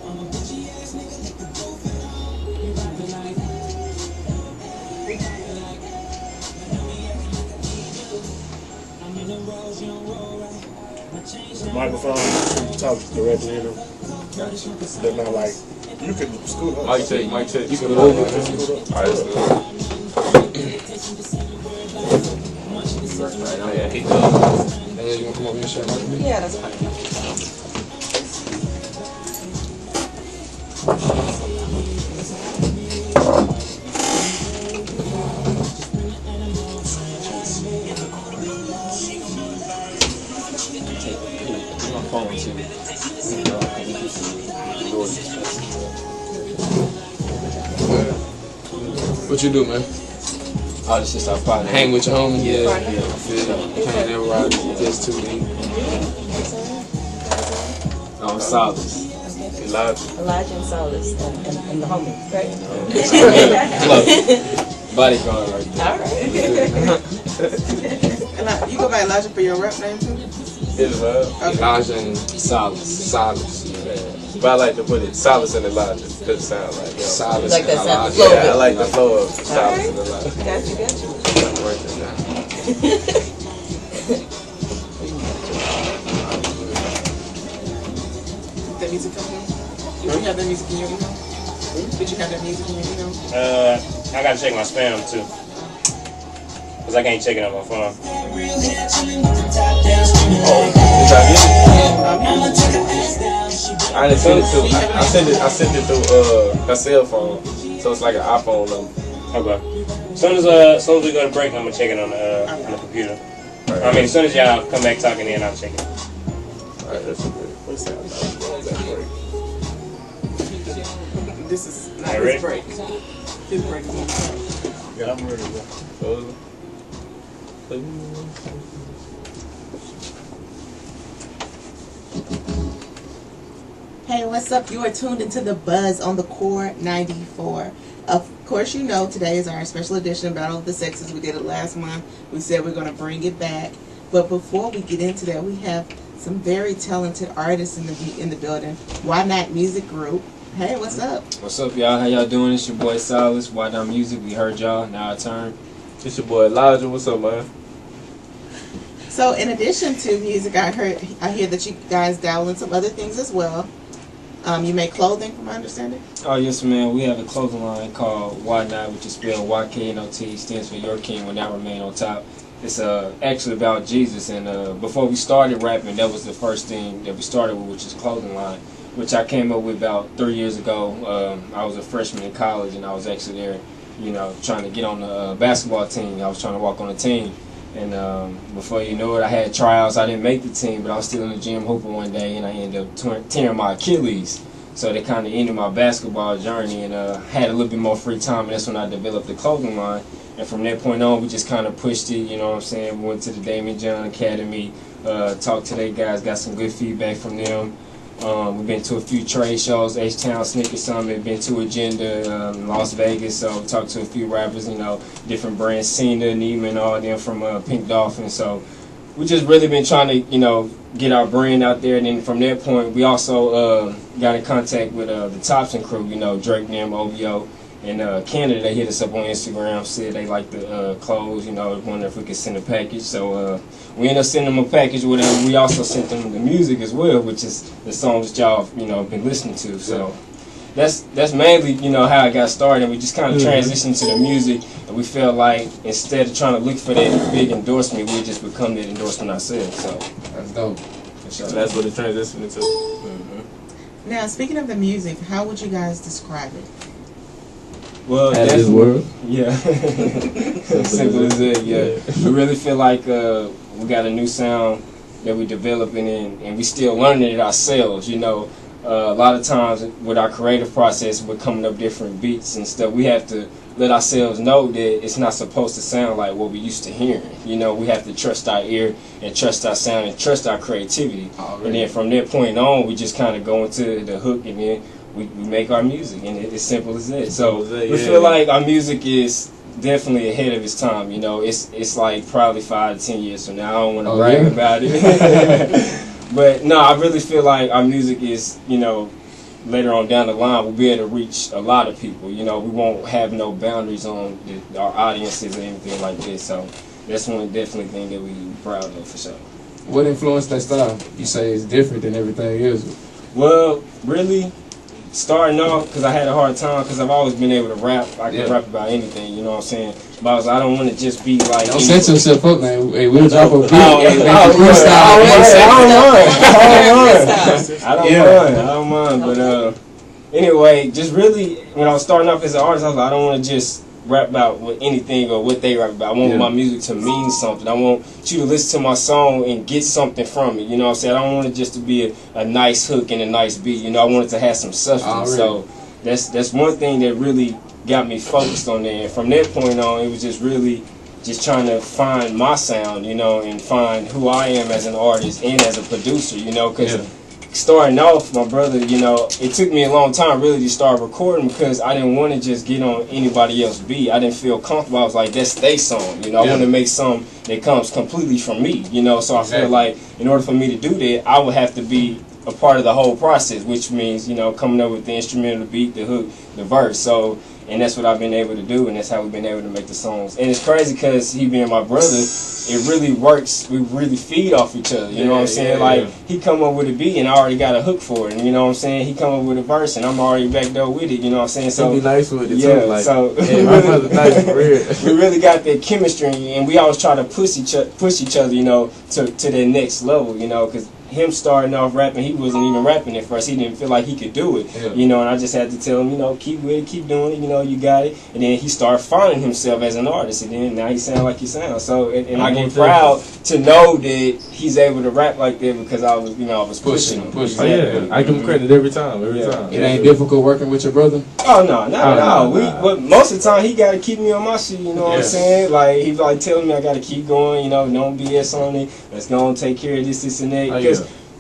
The microphone, talk directly in them. They're not like, you can scoot up. Mic check, mic check. You can move it. Alright, let's go. Alright, yeah, he does. Hey, you want to come over here and share with me? Yeah, that's fine. My phone too. What you do, man? Oh, this is our partner. Hang with your homies? Yeah. Can't never ride just too deep. Solace. Elijah and Solace and the homies, right? Close. Bodyguard right there. And you go by Elijah for your rap name too? Elijah and Solace. Solace. But I like to put it Solace and Elijah because it sounds like Solace Like that and sound, Elijah. the flow of Yeah, I it. like the flow of Solace and Elijah. Got you. Write that down. That music come in? Did you have that music in your email? Did you have that music in your email? I gotta check my spam too. Cause I can't check it on my phone. I didn't send it to. I sent it through her cell phone, so it's like an iPhone number. Okay. As soon as we go to break, I'm gonna check it on the computer. I mean, as soon as y'all come back talking in, I'll check it. Alright, that's good. What's that? This is not Hey, his ready? break. His break is on the Yeah, I'm ready to go. Hey, what's up? You are tuned into the Buzz on the Core 94. Of course, you know today is our special edition of Battle of the Sexes. We did it last month. We said we're going to bring it back. But before we get into that, we have some very talented artists in the building. Why Not Music Group. Hey, what's up? What's up, y'all? How y'all doing? It's your boy Silas. Why Not Music? We heard y'all. Now our turn. It's your boy Elijah. What's up, man? So, in addition to music, I hear that you guys dabble in some other things as well. You make clothing, from my understanding. Oh yes, man. We have a clothing line called Why Not, which is spelled YKNOT. Stands for Your King Will Not Remain on Top. It's actually about Jesus, and before we started rapping, that was the first thing that we started with, which is clothing line, which I came up with about 3 years ago. I was a freshman in college, and I was actually there, trying to get on the basketball team. I was trying to walk on the team, and before you know it, I had tryouts. I didn't make the team, but I was still in the gym hooping one day, and I ended up tearing my Achilles. So they kind of ended my basketball journey, and had a little bit more free time, and that's when I developed the clothing line. And from that point on, we just kind of pushed it, you know what I'm saying? We went to the Damien John Academy, talked to their guys, got some good feedback from them. We've been to a few trade shows, H-Town Sneaker Summit, been to Agenda in Las Vegas, so talked to a few rappers, different brands, Cena, Neiman, all of them from Pink Dolphin. So we just really been trying to, get our brand out there. And then from that point, we also got in contact with the Thompson crew, Drake, them, OVO. In Canada, they hit us up on Instagram, said they like the clothes, wonder if we could send a package. So we ended up sending them a package with them. We also sent them the music as well, which is the songs that y'all, been listening to. So that's mainly, how I got started. And we just kind of transitioned to the music, and we felt like instead of trying to look for that big endorsement, we just become that endorsement ourselves. So That's dope. So that's what it transitioned into. Now, speaking of the music, how would you guys describe it? Well, As this world. Yeah. Simple as it, yeah. We really feel like we got a new sound that we're developing and we still learning it ourselves, A lot of times with our creative process, we're coming up different beats and stuff. We have to let ourselves know that it's not supposed to sound like what we used to hearing. We have to trust our ear and trust our sound and trust our creativity. And then from that point on, we just kind of go into the hook and then we make our music, and it's simple as that. So we feel like our music is definitely ahead of its time. It's like probably 5 to 10 years from now. I don't want to brag about it, but no, I really feel like our music is later on down the line we'll be able to reach a lot of people. You know, we won't have no boundaries on our audiences or anything like this. So that's one definitely thing that we proud of for sure. What influenced that style? You say it's different than everything else. Well, really, starting off, because I had a hard time, because I've always been able to rap. I can rap about anything, you know what I'm saying? But I was like, I don't want to just be like... Don't set yourself up, man. Hey, we'll drop a beat. I don't mind. But anyway, just really, when I was starting off as an artist, I was like, I don't want to just rap about anything or what they rap about. I want my music to mean something. I want you to listen to my song and get something from it. You know what I'm saying? I don't want it just to be a nice hook and a nice beat. You know, I want it to have some substance. So that's one thing that really got me focused on that. And from that point on, it was just really just trying to find my sound, you know, and find who I am as an artist and as a producer, you know, because starting off, my brother, you know, it took me a long time really to start recording because I didn't want to just get on anybody else's beat. I didn't feel comfortable. I was like, that's their song, you know. I want to make something that comes completely from me, you know. So I feel like in order for me to do that, I would have to be a part of the whole process, which means, you know, coming up with the instrumental, the beat, the hook, the verse. So, and that's what I've been able to do, and that's how we've been able to make the songs. And it's crazy because he being my brother, it really works. We really feed off each other. You know what I'm saying? Like he come up with a beat, and I already got a hook for it. And you know what I'm saying? He come up with a verse, and I'm already back there with it. You know what I'm saying? So be nice with it too. Like, so my brother nice for real. We really got that chemistry, and we always try to push each other, you know, to that next level. You know, because him starting off rapping, he wasn't even rapping at first. He didn't feel like he could do it, you know, and I just had to tell him, you know, keep with it, keep doing it, you know, you got it. And then he started finding himself as an artist, and then now he sound like he sounds. So, and I get proud to know that he's able to rap like that because I was, you know, I was pushing him. I give him credit every time. It ain't difficult working with your brother? Oh, no, not at all. But most of the time, he got to keep me on my shit, you know what I'm saying? Like, he's like telling me I got to keep going, you know, don't BS on it. Let's go and take care of this, and that. Because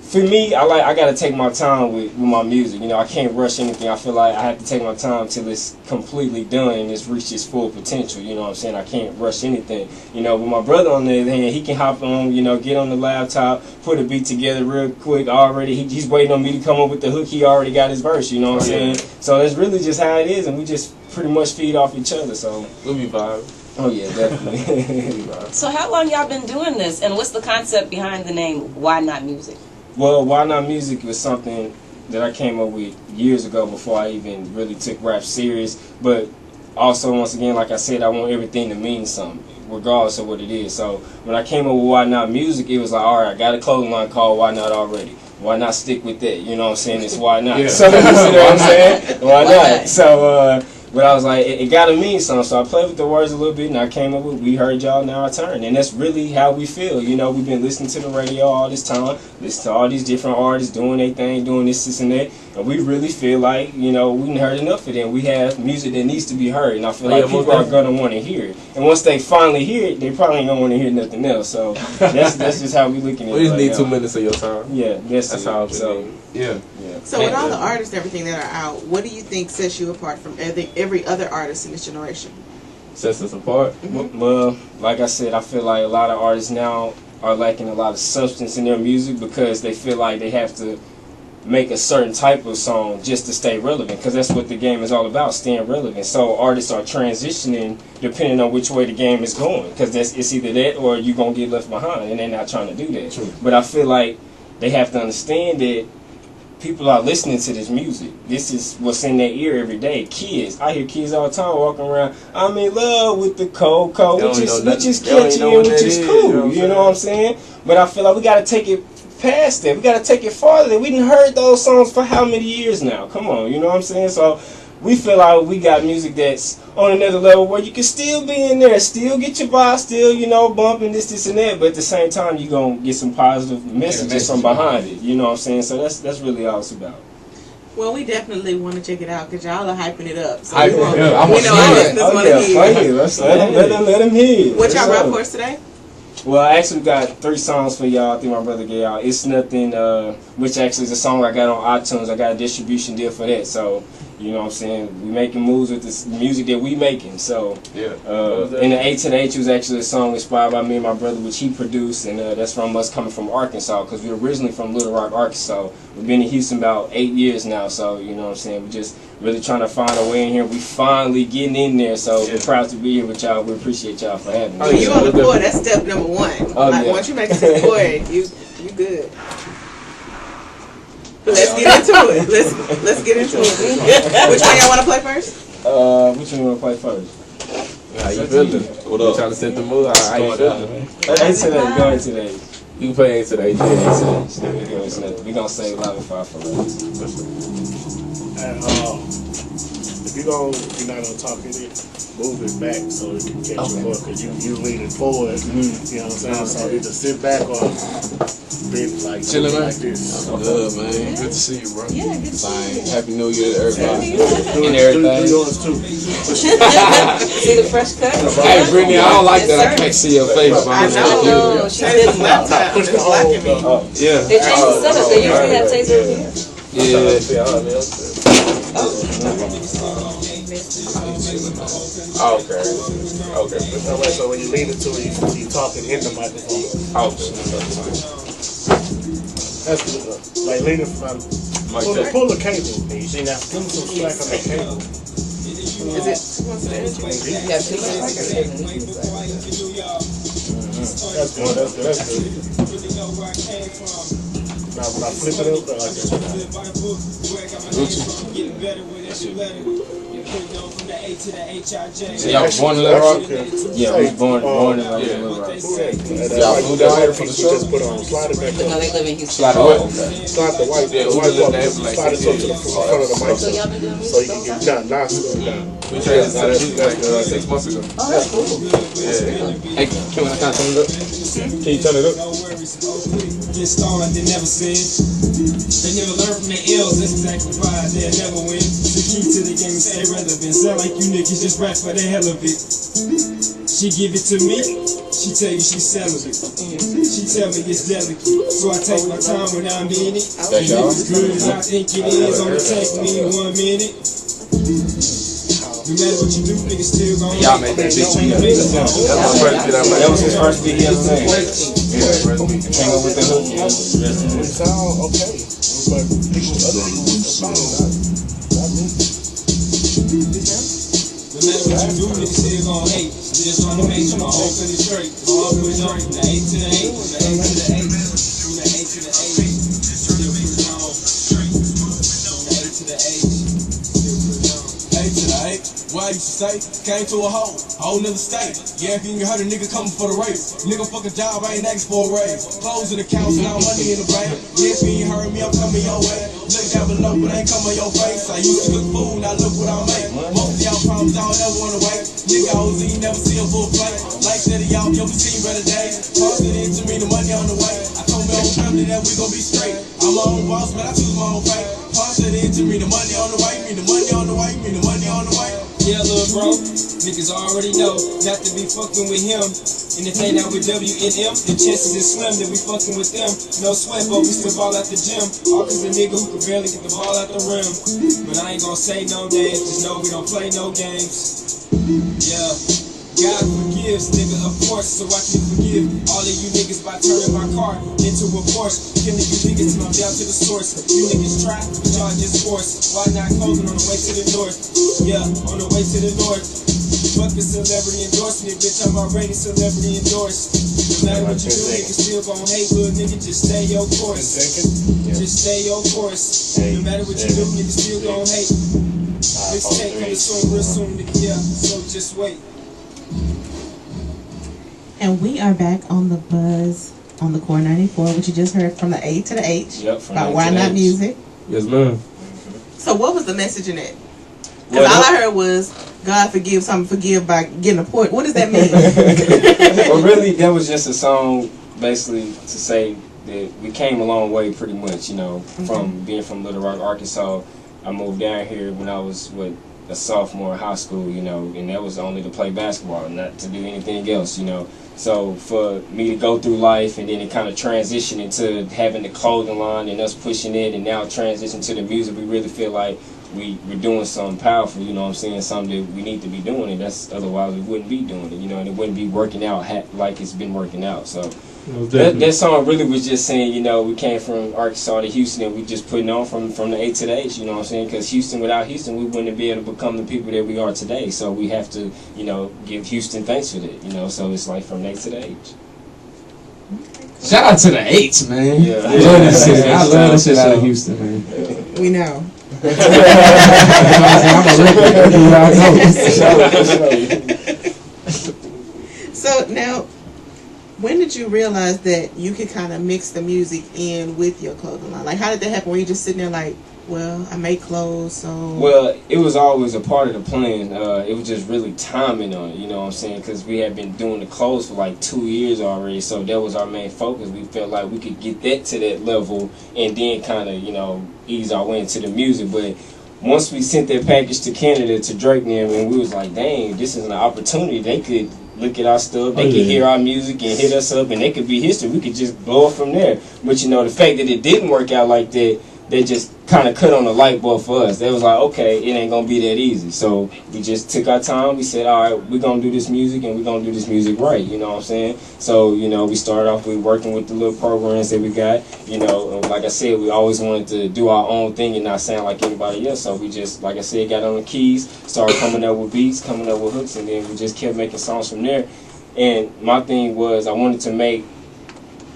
for me, I gotta take my time with my music. You know, I can't rush anything. I feel like I have to take my time till it's completely done and it's reached its full potential. You know what I'm saying? I can't rush anything. You know, with my brother on the other hand, he can hop on, you know, get on the laptop, put a beat together real quick already. He's waiting on me to come up with the hook. He already got his verse. You know what I'm saying? So that's really just how it is, and we just pretty much feed off each other. So we'll be vibing. Oh yeah, definitely. So how long y'all been doing this, and what's the concept behind the name Why Not Music? Well, Why Not Music was something that I came up with years ago before I even really took rap serious. But also, once again, like I said, I want everything to mean something, regardless of what it is. So when I came up with Why Not Music, it was like, all right, I got a clothing line called Why Not already. Why not stick with that? You know what I'm saying? It's why not. So you see what I'm saying? Why not? So, but I was like, it gotta mean something. So I played with the words a little bit, and I came up with We Heard Y'all, Now I Turn. And that's really how we feel. You know, we've been listening to the radio all this time, listening to all these different artists doing their thing, doing this, and that. And we really feel like, you know, we done heard enough of them. We have music that needs to be heard, and I feel like people are gonna want to hear it. And once they finally hear it, they probably ain't gonna want to hear nothing else. So that's just how we looking at it. We just need 2 minutes of your time. Yeah, that's how it's So with all the artists, everything that are out, what do you think sets you apart from every other artist in this generation? Sets us apart? Well, like I said, I feel like a lot of artists now are lacking a lot of substance in their music because they feel like they have to make a certain type of song just to stay relevant, because that's what the game is all about, staying relevant. So artists are transitioning depending on which way the game is going, because it's either that or you're going to get left behind, and they're not trying to do that. True. But I feel like they have to understand that people are listening to this music. This is what's in their ear every day. Kids, I hear kids all the time walking around, I'm in love with the Coco, which is catchy and which is cool. You know what I'm saying? But I feel like we got to take it past that. We got to take it farther. We done heard those songs for how many years now? Come on, you know what I'm saying? So we feel like we got music that's on another level where you can still be in there, still get your vibe, still, you know, bumping this and that, but at the same time you're going to get some positive messages from behind it. You know what I'm saying? So that's really all it's about. Well, we definitely want to check it out because y'all are hyping it up. So Hyping it up. our listeners want to hear. Let them hear. What y'all rap for us today? Well, I actually got 3 songs for y'all. I think my brother gave y'all. It's Nothing, which actually is a song I got on iTunes. I got a distribution deal for that. So You know what I'm saying? We making moves with this music that we making. So Yeah. in the A to the H was actually a song inspired by me and my brother, which he produced, and that's from us coming from Arkansas, because we're originally from Little Rock, Arkansas. We've been in Houston about 8 years now, so you know what I'm saying? We're just really trying to find our way in here. We finally getting in there, so we're proud to be here with y'all. We appreciate y'all for having us. When you on the court, that's step number one. Oh, Like, yeah. once you make it to the court, you good. Let's get into it. Let's get into it. Which one y'all want to play first? Which one you want to play first? How you feeling? What up? Trying to set the mood. How you feeling? A to the go into the H. You can play into the We're gonna save a lot of fire for us. And if you're not gonna talk in it, move it back so it can catch your voice, because you leaning forward. You know what I'm saying? So either sit back or be like Chilling, man. like this. Good, man. Good to see you, bro. Yeah, good to see Fine. you. Happy New Year to everybody. Do And everything. yours too. See the fresh cut? Hey, Brittany, I don't like that. I can't see your face, but I I'm know. Oh, she Change did the laptop. Push the It's blocking me. whole. Yeah. They changed the setup. They usually have tasers here. Okay. So when you lean into it, you talking in the microphone. That's good. Like leaning from. Pull the cable. You see now? Give me some slack on the cable. Is it? What's the energy? Yeah, two That's good. That's good. Now when I flip it over like this. So y'all born in Little Rock? Yeah, we born in Little Rock. Y'all flew down here for the show? Just put on, slide it back No, up. they live in Houston. Slide it up. Slide the white, Yeah, the we white just ball, let that slide it up to the front of the mic. So y'all been doing So you music can all get time? down, nice and down. We changed to music like 6 months ago. Oh, that's cool. Hey, can I turn it up? Can you turn it up? Get started, they never sin. They never learn from their ills, that's exactly why they'll never win. The key to the game is stay relevant. Sound like you niggas just rap for the hell of it. She give it to me, she tell you she's celibate. She tell me it's delicate, so I take my time when I'm in it. That's y'all? As good as I think it is, only take me 1 minute. No matter what you do, niggas still gon' Y'all made that beat. That was his first beat he ever made. Hang up with the hook. It sound okay, but people, other people with the sound, not me. No matter what you do, niggas still gon' hate. Just tryna make sure my whole thing is straight. All put it on the A to the H, the A to the H, from the A to the H. Still put it on straight. From the A to the H, still put it on. A to the H, what I used to say, came to a whole nother state. Yeah, if you heard a nigga coming for the race. Nigga fucking job, I ain't asking for a raise. Closing accounts, now money in the bank. Yeah, if you ain't heard me, I'm coming your way. Look down below, but I ain't coming your face. I used to cook food, now look what I make. Most of y'all problems, I don't ever wanna wait. Nigga, OZ, never see a full plate. Like that, y'all, yo, we seen better days. Tossing it to me, the money on the way. I told me old family that we gon' be straight. I'm my own boss, but I choose my own fate. Tossing it to me, the money on the way, me the money on the way, me the money on the way. Yeah, little bro, niggas already know not to be fucking with him. And if they not with WNM, the chances is slim that we fucking with them. No sweat, but we still ball at the gym. All cause a nigga who can barely get the ball out the rim. But I ain't gonna say no names, just know we don't play no games. Yeah. God forgives, nigga, of course, so I can forgive all of you niggas by turning my car into a Porsche. Killing you niggas till I'm down to the source. You niggas try, but y'all just force. Why not closing on the way to the north? Yeah, on the way to the north. Fucking celebrity endorsement, bitch, I'm already celebrity endorsed. No matter what you do, niggas still gon' hate, little nigga, just stay your course. Just stay your course. No matter what you do, niggas still gon' hate. This take coming soon, real soon, nigga, yeah, so just wait. And we are back on the buzz on the Core 94, which you just heard from the A to the H. Yep, from by A to Why the Not H. Music. Yes, ma'am. So what was the message in it? Because all I heard was God forgives, I'm forgive by getting a port. What does that mean? Well, really, that was just a song basically to say that we came a long way pretty much, you know, from being from Little Rock, Arkansas. I moved down here when I was, a sophomore in high school, you know, and that was only to play basketball, not to do anything else, you know. So for me to go through life and then it kind of transition into having the clothing line and us pushing it and now transition to the music, we really feel like we're doing something powerful, you know what I'm saying, something that we need to be doing, and that's otherwise we wouldn't be doing it, you know, and it wouldn't be working out like it's been working out. So that song really was just saying, you know, we came from Arkansas to Houston and we just putting on from the A to the H, you know what I'm saying, because without Houston we wouldn't be able to become the people that we are today. So we have to, you know, give Houston thanks for that, you know. So it's like from the A to the H. Shout out to the H, man. Yeah. I love this shit. I love this shit out of Houston, man. We know. I'm a So now, when did you realize that you could kind of mix the music in with your clothing line? Like, how did that happen? Were you just sitting there like, well, I make clothes, so... Well, it was always a part of the plan. It was just really timing on it, you know what I'm saying? Because we had been doing the clothes for like 2 years already, so that was our main focus. We felt like we could get that to that level and then kind of, you know, ease our way into the music. But once we sent that package to Canada, to Drake and them, and we was like, dang, this is an opportunity. They could look at our stuff, they could hear our music and hit us up, and they could be history. We could just blow it from there. But, you know, the fact that it didn't work out like that, they just kind of cut on the light bulb for us. They was like, okay, it ain't gonna be that easy. So we just took our time. We said, all right, we're gonna do this music and we're gonna do this music right. You know what I'm saying? So, you know, we started off with working with the little programs that we got. You know, and like I said, we always wanted to do our own thing and not sound like anybody else. So we just, like I said, got on the keys, started coming up with beats, coming up with hooks, and then we just kept making songs from there. And my thing was, I wanted to make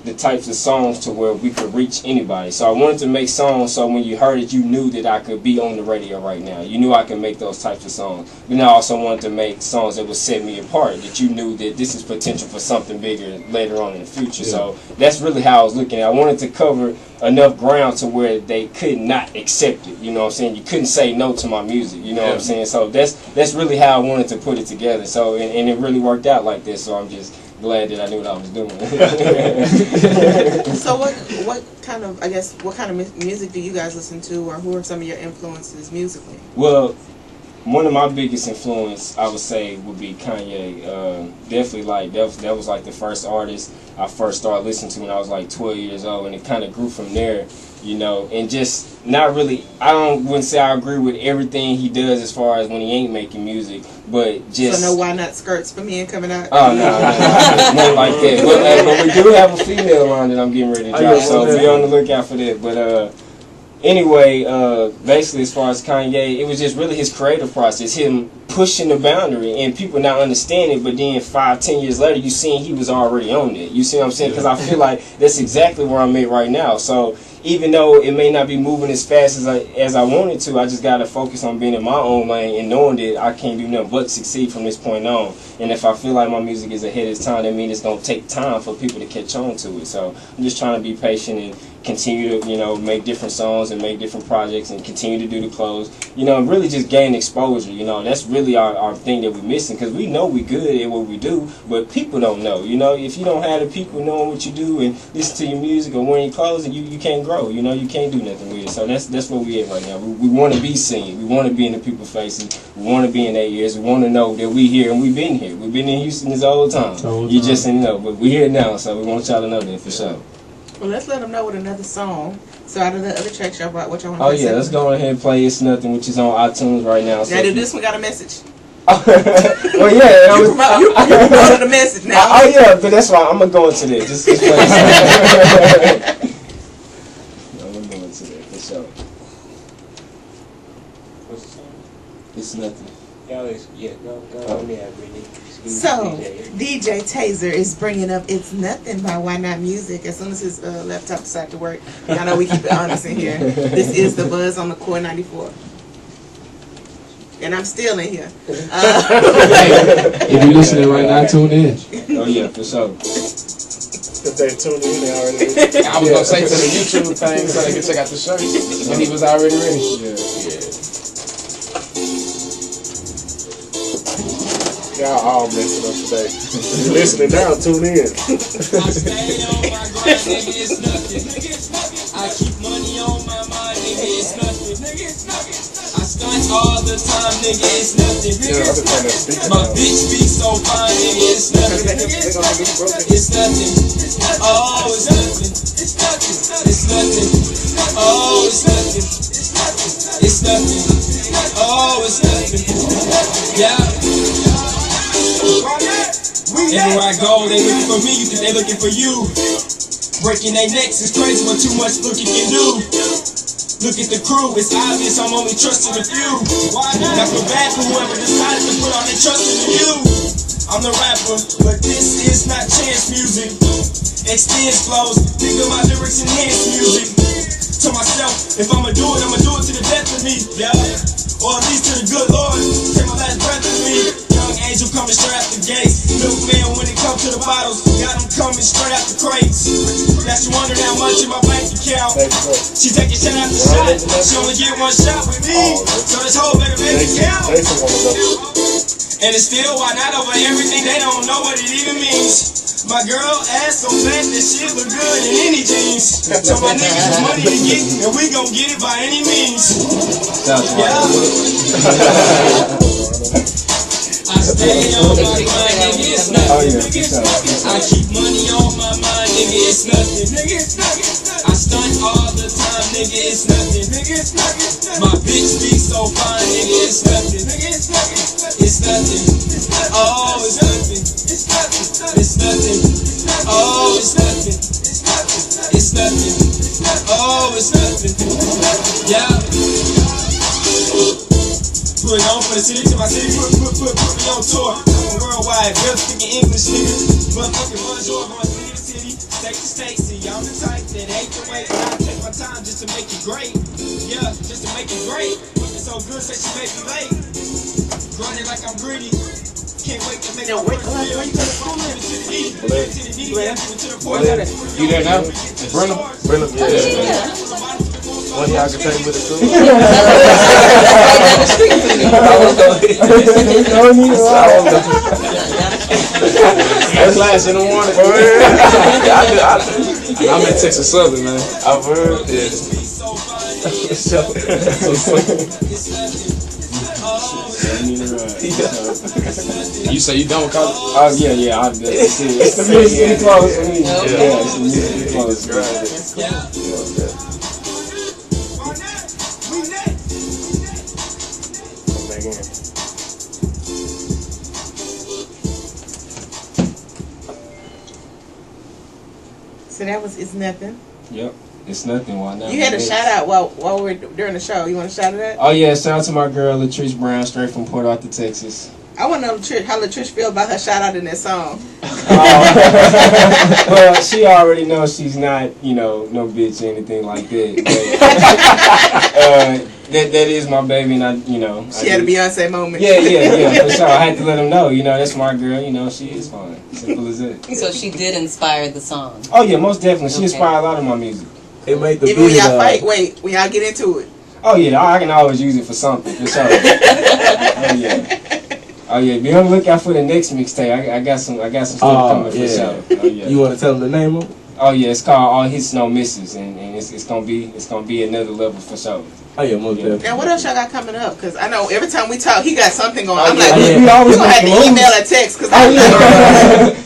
the types of songs to where we could reach anybody. So I wanted to make songs so when you heard it, you knew that I could be on the radio right now. You knew I could make those types of songs. But then I also wanted to make songs that would set me apart, that you knew that this is potential for something bigger later on in the future. Yeah. So that's really how I was looking at it. I wanted to cover enough ground to where they could not accept it. You know what I'm saying? You couldn't say no to my music. You know what I'm saying? So that's really how I wanted to put it together. So and it really worked out like this. So I'm just glad that I knew what I was doing. So what kind of, I guess, what kind of music do you guys listen to, or who are some of your influences musically? Well, one of my biggest influence, I would say, would be Kanye. Definitely, like that was like the first artist I first started listening to when I was like 12 years old, and it kind of grew from there. You know, and just not really, wouldn't say I agree with everything he does as far as when he ain't making music, but just... So no Why Not skirts for men coming out? Oh, no, nothing like that. But we do have a female line that I'm getting ready to drop, so be on the lookout for that. But anyway, basically as far as Kanye, it was just really his creative process, him pushing the boundary and people not understanding, but then 5-10 years later you seeing he was already on it. You see what I'm saying? Because I feel like that's exactly where I'm at right now. So even though it may not be moving as fast as I wanted to, I just got to focus on being in my own lane and knowing that I can't do nothing but succeed from this point on. And if I feel like my music is ahead of its time, that means it's going to take time for people to catch on to it. So I'm just trying to be patient and continue to, you know, make different songs and make different projects and continue to do the clothes, you know, and really just gain exposure. You know, that's really our thing that we're missing, because we know we're good at what we do, but people don't know. You know, if you don't have the people knowing what you do and listen to your music or wearing your clothes, and you can't grow. You know, you can't do nothing with it. So that's where we at right now. We want to be seen. We want to be in the people's faces. We want to be in their ears. We want to know that we here and we've been here. We've been in Houston this whole time. You just didn't know, but we're here now, so we want y'all to know that for sure. Well, let's let them know with another song. So out of the other tracks y'all brought, what y'all want to play? Oh yeah, let's go ahead and play It's Nothing, which is on iTunes right now. Now, did this one got a message? Well, yeah. You promoted the message now. Oh yeah, but that's why I'm going to go into that. Just play it. I'm going to go into that for sure. What's the song? It's Nothing. So, DJ Taser is bringing up It's Nothing by Why Not Music. As soon as his laptop decided to work, I know we keep it honest in here. This is The Buzz on the Core 94. And I'm still in here. If you're listening right now, tune in. Oh yeah, for sure. If they tune in, they already I was going to say to the YouTube thing so they can check out the shirt. And he was already ready. Yeah. Y'all all messing up today. You listening now, tune in. I stay on my grind, nigga, it's nothing. I keep money on my mind, nigga, it's nothing. I stunt all the time, nigga, it's nothing. My bitch be so fine, nigga, it's nothing. It's nothing. Oh, it's nothing. It's nothing. Oh, it's nothing. It's nothing. it's nothing. Yeah. Everywhere I go, they looking for me, you think they looking for you. Breaking their necks is crazy what too much looking can do. Look at the crew, it's obvious I'm only trusting a few. That's for bad for whoever decided to put all their trust in you. I'm the rapper, but this is not chance music. Extends flows, think of my lyrics enhance music. To myself, if I'ma do it to the death of me, yeah. Or at least to the good Lord, take my last breath of me. Young angel coming straight out the gates. Milkman when it comes to the bottles, got them coming straight out the crates. Now she wondering how much in my bank account. She taking shot after shot, she only get one shot with me. So this whole better make it count. And it's still why not over everything, they don't know what it even means. My girl ass so fat that shit look good in any jeans. So my niggas is money to get, and we gon' get it by any means. Yeah. I stay on my mind, nigga, it's nothing. I keep money on my mind, nigga, it's nothing. I stunt all the time, nigga, it's nothing. My bitch be so fine, nigga, it's nothing. It's nothing. Oh, it's nothing. It's nothing. Oh, it's nothing. It's nothing. Oh, it's nothing. Yeah. Put it on for the city, to my city, put me on tour. I'm worldwide, real speaking English, nigga. Motherfucking bonjour, going city to city, state to state. See, I'm the type that ain't the way, but I take my time just to make it great. Yeah, just to make it great. Looking so good, say she make me late. Grinding like I'm greedy. Can't wait to make my first meal. You there now? Brenna, yeah. One y'all can take with us too. That's last in the morning. I'm in Texas Southern, man. I've heard, yeah. You say you done with college? Oh yeah, I'm good. It's the music close for me. Yeah, it's the music close. That's cool. Come back in. So that was It's Nothing. Yep, it's nothing. Why not? You had a shout out while we're during the show. You want to shout it out? Oh yeah, shout out to my girl Latrice Brown, straight from Port Arthur, Texas. I want to know how Latrice feel about her shout out in that song. Well, she already knows she's not, no bitch or anything like that. But, that is my baby, and She had a Beyonce moment. Yeah, for sure. I had to let him know, that's my girl. She is fine. Simple as it. So she did inspire the song. Oh yeah, most definitely. She inspired a lot of my music. It made the Even when y'all fight, when y'all get into it. Oh yeah, I can always use it for something, for sure. Oh yeah, be on the lookout for the next mixtape. I got some stuff coming for sure. Oh yeah. You want to tell them the name of it? Oh yeah, it's called All Hits No Misses, and it's gonna be another level for sure. Oh yeah, most definitely. And what else y'all got coming up? Because I know every time we talk, he got something going. I'm yeah, like, we we always gonna have to make email moves. or text. Cause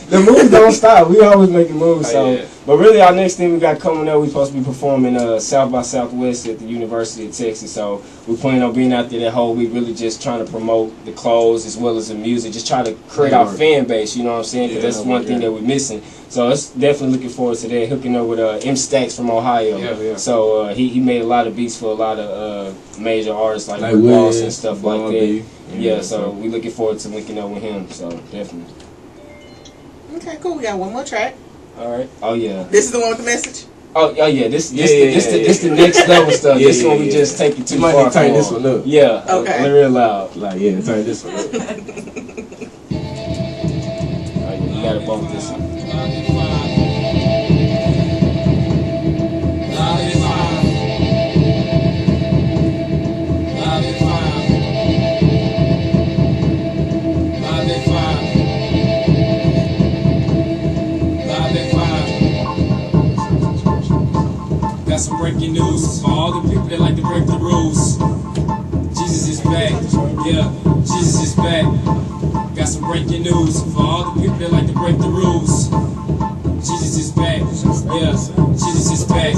The moves don't stop. We always making moves. So, yeah. But really, our next thing we got coming up, we supposed to be performing South by Southwest at the University of Texas. So we plan on being out there that whole week, really just trying to promote the clothes as well as the music, just try to create our fan base. You know what I'm saying? Because that's one thing that we're missing. So it's definitely looking forward to that. Hooking up with M Stacks from Ohio. Yeah. So he made a lot of beats for a lot of major artists like Rick Ross and stuff like that. Yeah, so we looking forward to linking up with him. So definitely. Okay, cool. We got one more track. All right. Oh yeah. This is the one with the message. Oh yeah. This the next level stuff. This one we just take it too far. You might need to turn this one up. Yeah. Okay. Real loud. Like turn this one up. Alright, you gotta bump this one. Got some breaking news for all the people that like to break the rules. Jesus is back, yeah, Jesus is back. Got some breaking news for all the people that like to break the rules. Jesus is back, yeah, Jesus is back.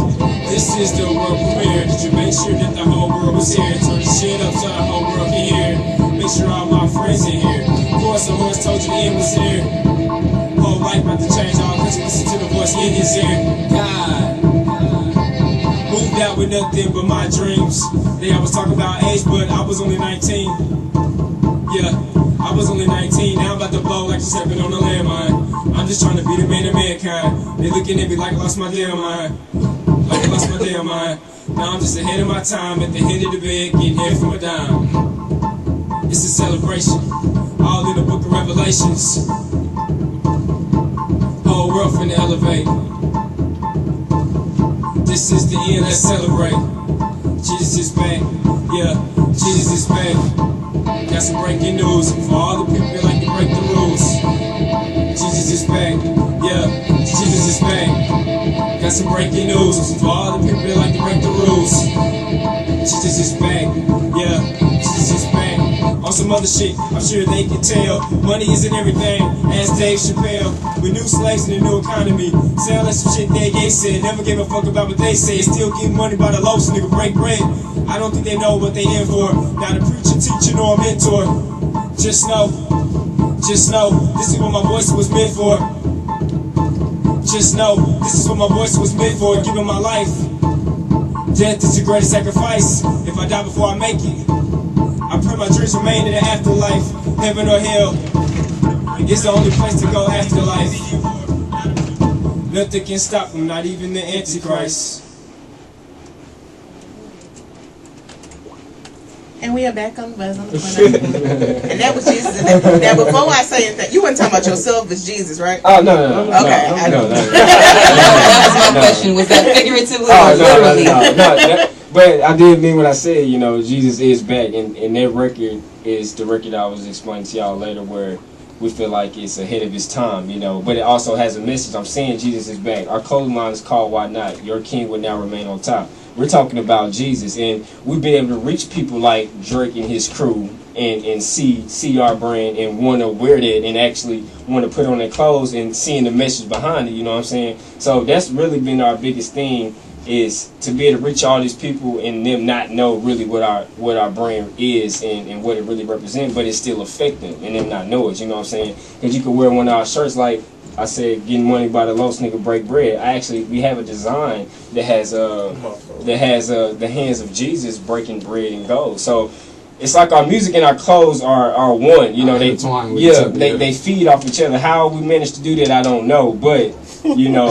This is the world premiere. Did you make sure that the whole world was here? Turn the shit up so the whole world can hear. Jesus and God. Moved out with nothing but my dreams. They always talk about age, but I was only 19. Yeah, I was only 19. Now I'm about to blow like stepping on a landmine. I'm just trying to be the man of mankind. They looking at me like I lost my damn mind. Like I lost my damn mind. Now I'm just ahead of my time, at the head of the bed, getting head from a dime. It's a celebration, all in the book of Revelations. Whole world finna elevate. This is the end, let's celebrate. Jesus is back, yeah, Jesus is back. Got some breaking news for all the people that like to break the rules. Jesus is back, yeah, Jesus is back. Got some breaking news for all the people that like to break the rules. Jesus is back, yeah, Jesus is back. On some other shit, I'm sure they can tell. Money isn't everything, as Dave Chappelle. We new slaves in the new economy. Sound like some shit that gay said. Never gave a fuck about what they say. Still getting money by the loaves, nigga break bread. I don't think they know what they in for. Not a preacher, teacher, nor a mentor. Just know, this is what my voice was meant for. Just know, this is what my voice was meant for. Giving my life. Death is the greatest sacrifice. If I die before I make it, I pray my dreams remain in the afterlife. Heaven or hell, it's the only place to go after life. Nothing can stop them, not even the Antichrist. And we are back on the buzz on the corner. And that was Jesus. Now, before I say anything, you weren't talking about yourself as Jesus, right? Oh, no. Okay. No. That was my question. Was that figuratively or literally? No. But I did mean what I said, you know, Jesus is back, and that record is the record I was explaining to y'all later, where we feel like it's ahead of its time, you know, but it also has a message. I'm saying Jesus is back. Our clothing line is called Why Not? Your King will now remain on top. We're talking about Jesus, and we've been able to reach people like Drake and his crew and see our brand and want to wear that and actually want to put on their clothes and seeing the message behind it, you know what I'm saying? So that's really been our biggest thing, is to be able to reach all these people and them not know really what our brand is and what it really represents, but it still affect them and them not know it, you know what I'm saying? Because you could wear one of our shirts like I said, getting money by the low nigga break bread. We have a design that has the hands of Jesus breaking bread and gold. So it's like our music and our clothes are one. You know, they feed off each other. How we managed to do that, I don't know. But you know,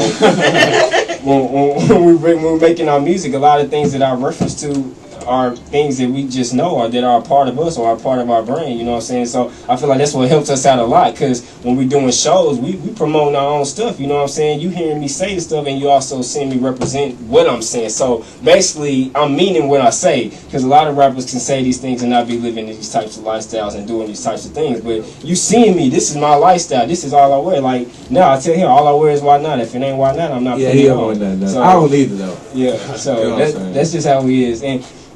when we're making our music, a lot of things that I reference to are things that we just know or that are a part of us or are part of our brain, you know what I'm saying? So I feel like that's what helps us out a lot, because when we're doing shows, we promote our own stuff, you know what I'm saying? You hearing me say the stuff and you also seeing me represent what I'm saying. So basically, I'm meaning what I say, because a lot of rappers can say these things and not be living these types of lifestyles and doing these types of things. But you seeing me, this is my lifestyle, this is all I wear. Like, now I tell him, all I wear is Why Not. If it ain't Why Not, I'm not putting it on. So, I don't either, though. Yeah, so that's just how he is.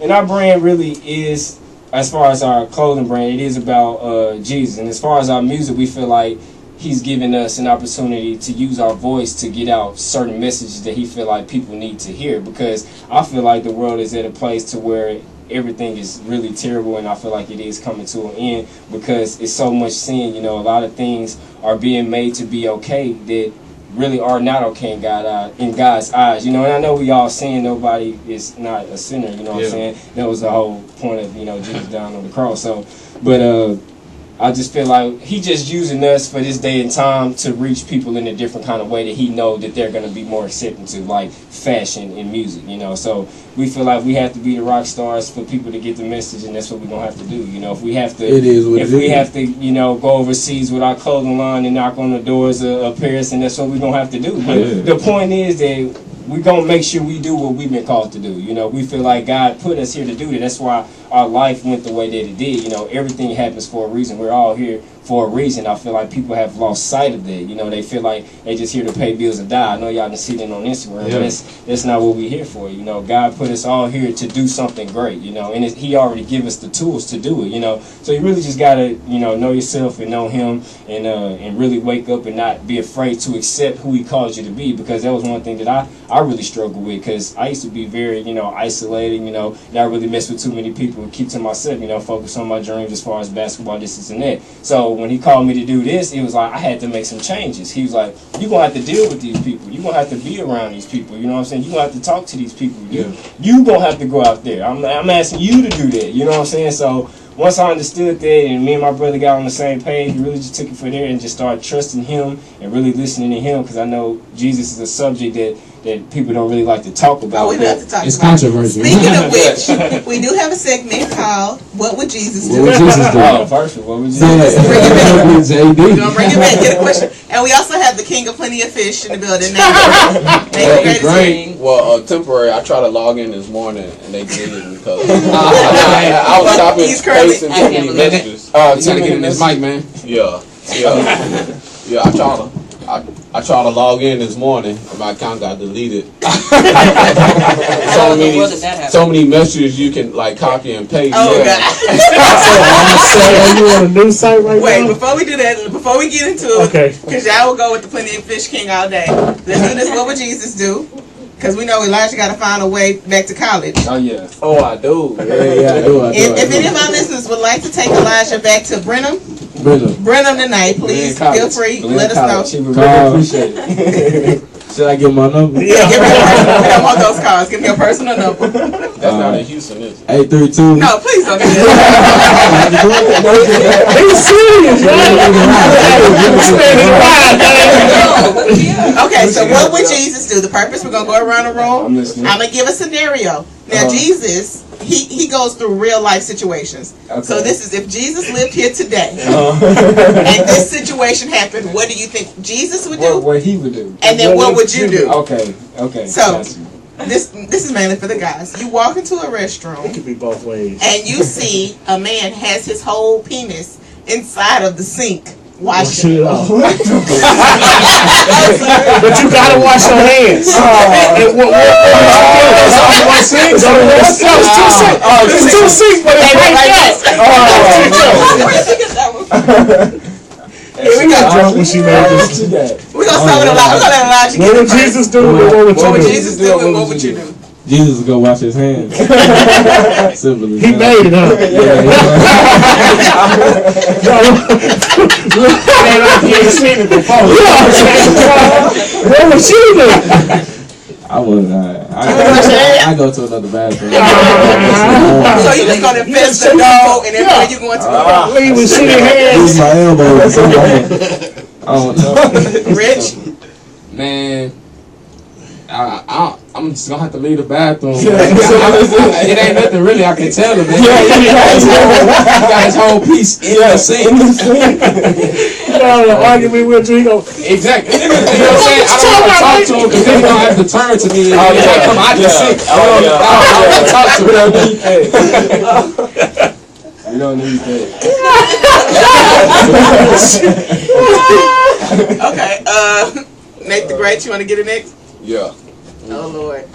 And our brand really is, as far as our clothing brand, it is about Jesus. And as far as our music, we feel like he's given us an opportunity to use our voice to get out certain messages that he feel like people need to hear. Because I feel like the world is at a place to where everything is really terrible, and I feel like it is coming to an end because it's so much sin. You know, a lot of things are being made to be okay that really are not okay in God's eyes, you know. And I know we all saying nobody is not a sinner, you know what I'm saying? That was the whole point of, you know, Jesus down on the cross. So, but I just feel like he just using us for this day and time to reach people in a different kind of way that he know that they're going to be more accepting to, like fashion and music, you know. So we feel like we have to be the rock stars for people to get the message, and that's what we're going to have to do, you know. If we have to, you know, go overseas with our clothing line and knock on the doors of Paris, and that's what we're going to have to do. But the point is that we're going to make sure we do what we've been called to do. You know, we feel like God put us here to do that. That's why our life went the way that it did. You know, everything happens for a reason. We're all here for a reason. I feel like people have lost sight of that. You know, they feel like they just here to pay bills and die. I know y'all can see that on Instagram, but that's not what we're here for. You know, God put us all here to do something great, you know, and he already give us the tools to do it, you know. So you really just got to, you know yourself and know him, and really wake up and not be afraid to accept who he calls you to be, because that was one thing that I really struggled with, because I used to be very, you know, isolated, you know, not really mess with too many people and keep to myself, you know, focus on my dreams as far as basketball, this and that. So when he called me to do this, it was like I had to make some changes. He was like, "You gonna have to deal with these people. You gonna have to be around these people. You know what I'm saying? You gonna have to talk to these people. You gonna have to go out there. I'm asking you to do that. You know what I'm saying?" So once I understood that, and me and my brother got on the same page, we really just took it from there and just started trusting him and really listening to him, because I know Jesus is a subject that people don't really like to talk about. Oh, we don't have to talk It's about controversial. Speaking of which, we do have a segment called "What Would Jesus Do?" What would Jesus do? Oh, perfect. What would you Say that. We're JD. gonna bring it back. Get a question, and we also have the king of plenty of fish in the building. Well, Great. Well, temporary. I tried to log in this morning and they deleted me because I was copying He's currently- pasting I too can't many believe it. messages. You gotta get in this mic, man. Yeah. I tried to log in this morning, and my account got deleted. How in the world did that happen? So many messages you can like copy and paste. Oh Yeah. God! So you on a new site right Wait, now? before we do that, before we get into it, Okay. because y'all will go with the plenty of fish king all day. Let's do this. What would Jesus do? Because we know Elijah got to find a way back to college. Oh yeah. Oh, I do. Yeah, I do. If any of our listeners would like to take Elijah back to Brenham tonight, please feel free. Let us know. She would really appreciate it. Should I give him my number? Yeah, give me your personal. We don't want those calls. Give me your personal number. That's not in Houston, is it? 832. No, please don't do that. He's serious, Okay, so what would Jesus do? The purpose, we're going to go around the room. I'm listening. I'm going to give a scenario. Now, Jesus, he goes through real life situations. Okay. So this is if Jesus lived here today and this situation happened, what do you think Jesus would do? What he would do. And then what would you do? Okay. So, Got you. this is mainly for the guys. You walk into a restroom It could be both ways. and you see a man has his whole penis inside of the sink washing. Shoot it off. But you gotta wash your hands. And what one sink? It's two sinks. It's two sinks, but it's right there. Here we go. Drunk when she made this. We're gonna start with Elijah. We're gonna let Elijah What get would it first. Jesus do? And what What would would you do? Jesus do and what would you do? Jesus will go wash his hands. Simple as He that. made it, huh? It ain't like you ain't seen it before. What would you do? I would. I go to another bathroom. So you just gonna infest the dog and everywhere you going to Leave with shitty Use hands. my elbow or something. I don't know. Rich? Man, I'm just gonna have to leave the bathroom. It ain't nothing really I can tell him. Man. He got his whole piece in the sink. You know, the argument with you, he go, Exactly. You know what I'm saying? I don't want to talk to him because then he's gonna have to turn to me and he's gonna come out the sink. I don't want to talk to him. We don't need that. Okay, Nate the Great, you wanna get it next? Yeah. Oh Lord.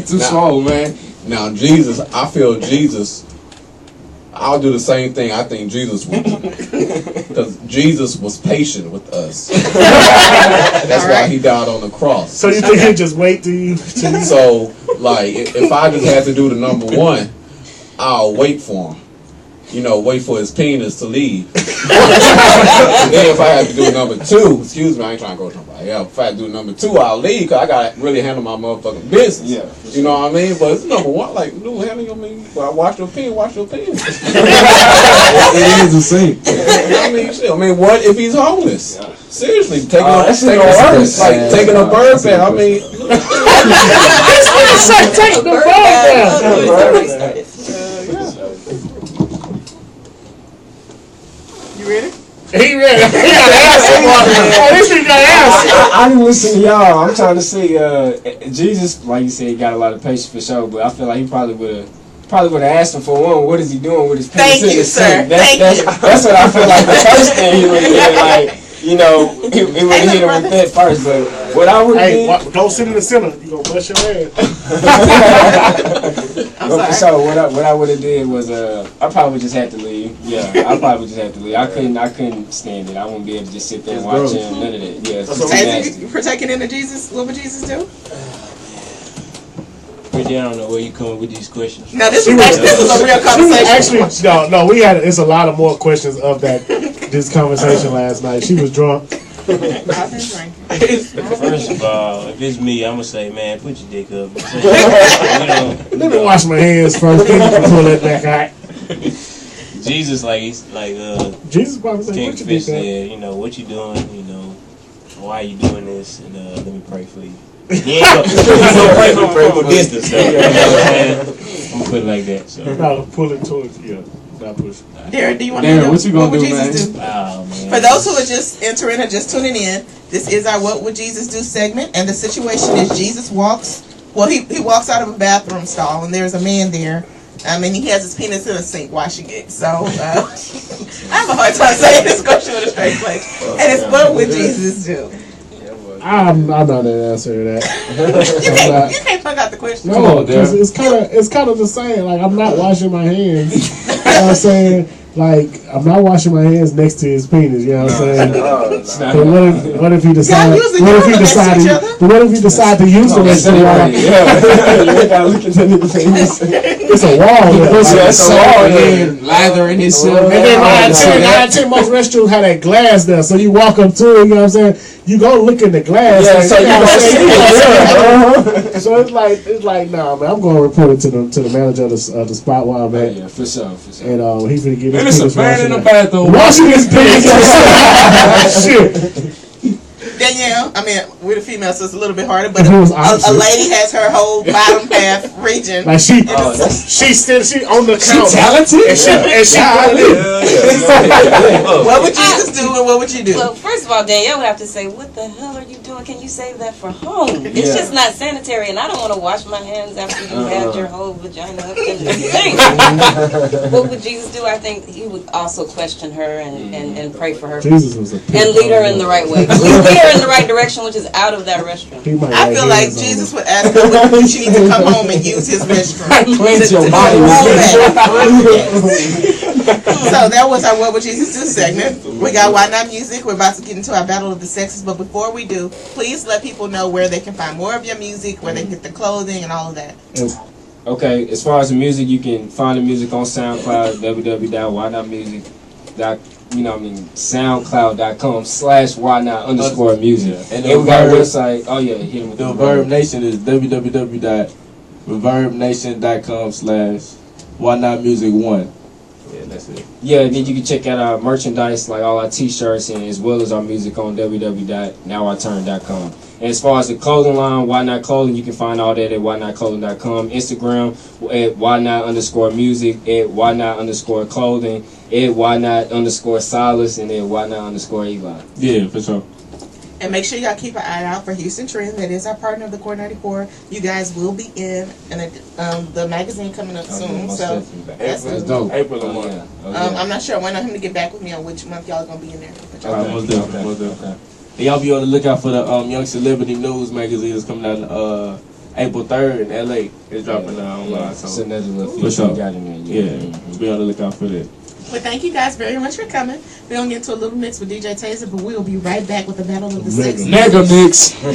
Too slow, man. Now, Jesus, I feel Jesus, I'll do the same thing I think Jesus would do. Because Jesus was patient with us. That's why he died on the cross. so you think he just wait till you So, like, if I just had to do the number one, I'll wait for him. You know, wait for his penis to leave. And then if I had to do number two, excuse me, I ain't trying to go to nobody. Yeah, if I had to do number two, I'll leave because I got to really handle my motherfucking business. Yeah. You know what I mean? But it's number one, like, dude, handle your penis. Well, wash your penis. It is a sink. I mean, shit. I mean, what if he's homeless? Yeah. Seriously, taking That's gonna work. like taking a bird bath. I mean, take the phone down. You ready? He ready. He got an answer. Oh, this nigga got an answer. I didn't listen to y'all. I'm trying to see. Jesus, like you said, he got a lot of patience for sure, but I feel like he probably would have asked him for one. What is he doing with his penis Thank in you, the sink? sir. Thank you. That's what I feel like. The first thing he would have did, like, you know, he would have hit him with that first. But what I would Hey, have don't sit in the center. You gonna bust your ass. I'm did. sorry. So what I would have did was I probably just had to leave. Yeah, I probably just had to leave. I couldn't stand it. I wouldn't be able to just sit there and watch him. None of that. Yeah, it's just As nasty. you partaking into Jesus, what would Jesus do? Brittany, I don't know where you coming with these questions. No, this is a real conversation. Actually, no, we had. It's a lot of more questions of this conversation last night. She was drunk. I've been drinking. First of all, if it's me, I'm gonna say, man, put your dick up. Let me wash my hands first. Then you can pull that back out. Jesus, Jesus probably said, King "Put your Fish dick up." said, what you doing? Why you doing this? And let me pray for you. He ain't gonna pray for distance though. You know what I'm saying? I'm gonna put it like that. So. No, pull it towards you. Not push. Darren, do you want to Darren, know what you gonna would do, Jesus man? do? Oh, man. For those who are just entering or just tuning in, this is our What Would Jesus Do segment, and the situation is Jesus walks. Well, he walks out of a bathroom stall, and there's a man there. And he has his penis in a sink washing it. So I have a hard time saying this question with a straight face. And it's what would Jesus do? I'm not an answer to that. You can't fuck out the question. No, because it's kind of the same. Like, I'm not washing my hands. You know what I'm saying? Like, I'm not washing my hands next to his penis. You know what I'm saying? But what if he decides? What if he decide to use the next to the wall? It's a wall. It's a wall. And lathering himself. And then 9-10 most restrooms have that glass there, so you walk up to it. You know what I'm saying? You go look in the glass. Yeah, so you So it's like, nah, man. I'm going to report it to the manager of the spot where I'm at. Yeah, for sure. And he's gonna get his It's a penis man in the washing. bathroom. Washing his penis. Shit. Danielle, we're the female, so it's a little bit harder, but If it was a opposite. lady has her whole bottom half region. Like she on the couch. Talented. And she What would Jesus do, and what would you do? Well, first of all, Danielle would have to say, "What the hell are you doing? Can you save that for home? It's just not sanitary, and I don't want to wash my hands after you had your whole vagina up in the thing." What would Jesus do? I think he would also question her and pray for her Jesus was a and lead her in the right way. Lead her in the right direction, which is out of that restroom. I feel like Jesus would ask her when she needs to come home and use his restroom. Cleanse your body. So that was our What Would Jesus Do segment. We got Why Not Music. We're about to get into our Battle of the Sexes, but before we do, please let people know where they can find more of your music, where they can get the clothing and all of that. Okay, as far as the music, you can find the music on SoundCloud, SoundCloud.com/whynot_music. And we got a website. Oh yeah, hit him with The Verb Nation is www.reverbnation.com/whynotmusic1. Yeah, that's it. Yeah, then you can check out our merchandise, like all our t-shirts, and as well as our music on www.nowiturn.com. And as far as the clothing line, Why Not Clothing, you can find all that at whynotclothing.com. Instagram at whynot_music, at whynot_clothing, at whynot_Silas, and at whynot_Eli. Yeah, for sure. And make sure y'all keep an eye out for Houston Trends. That is our partner of the Core 94. You guys will be in the magazine coming up soon. So That's dope. April Oh, month. yeah. Oh, yeah. I'm not sure. I'm waiting on him to get back with me on which month y'all gonna be in there. But y'all Alright, most definitely. And y'all be on the lookout for the Young Celebrity News magazine that's coming out April 3rd in LA. It's dropping online. It's So another little For feature sure. we got in there. yeah, be on the lookout for that. Well, thank you guys very much for coming. We're going to get into a little mix with DJ Taser, but we'll be right back with the Battle of the Sexes. Mega mix. I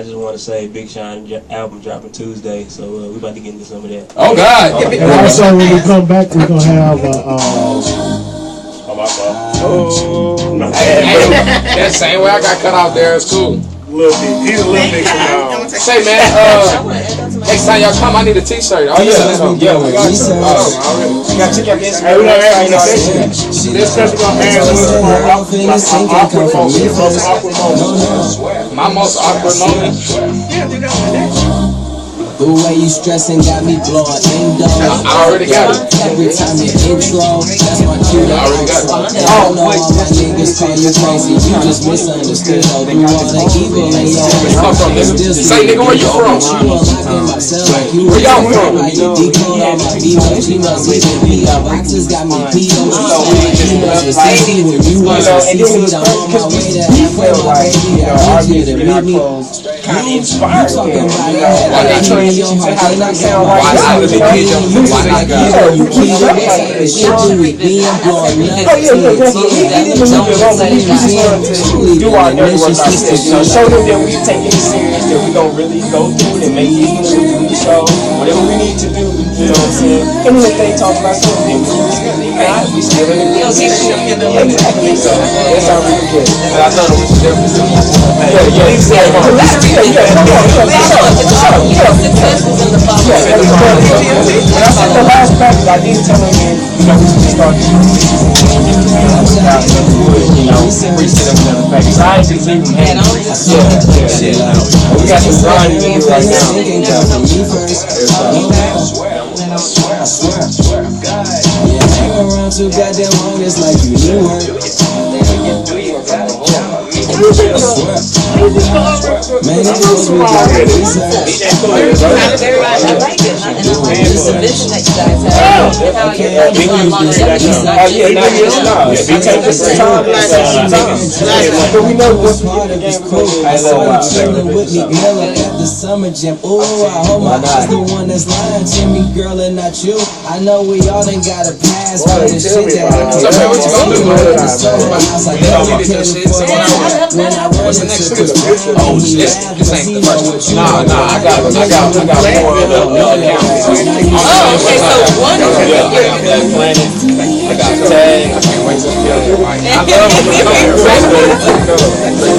just want to say Big Sean album dropping Tuesday, so we about to get into some of that. Oh God. And also, when we come back, we're gonna have Oh, my fault. That same way I got cut out there is cool. little bit. He's a little bit from Say man, next time y'all come, I need a t-shirt. Oh yeah, we got you. You got to check out Hey, we don't have this special gonna ask us for awkward moments. Most awkward moments. My most awkward moment. The way you stressing got me blowing endo. I already got it. Every time you intro, that's my cue. I already got it. I know all my niggas call you crazy. You just misunderstood. All the evil in your Where you come from, nigga? Say, nigga, where you from? Where y'all from? You decode all my emoji must even be our boxes got me beat on. You must see when you was a CC. I'm on my way to halfway my baby. I need you to meet me. You talking about saying shit you say how to not sound right. Why not the kid? Why not God? You keep it like You should revisit. I said revisit. Oh yeah, definitely. We didn't move it over. We just wanted to do our network ourselves. You know, show them that we taking it serious, that we gonna really go through it and make it through the show. Whatever we need to do, you know what I'm saying? And then if they talk about something, we discuss it. We still in the exactly. So that's how we do it. And I thought it was different. When I said the last practice, I did tell him, you know, we should start doing reset up another practice. I ain't just leave him hanging. We got some grinding to do right now. I swear. Yeah, hang around too goddamn long, it's like you knew her. Man, it was with I like it. And the submission that you guys have. How you're longevity. Oh yeah, now it's not. We take this time. But we know what's part of this crew. I saw you chilling with me, Miller at the summer jam. Ooh, I hope my eyes the one that's lying to me, girl, and not you. I know we all done got a pass for the shit that I can't. So man, what you gonna do? What's the next one? Oh, this ain't the first one. Nah, I got more accounts. Oh, okay, so one of them. I got tag. I can't wait to get it. I love when we come here.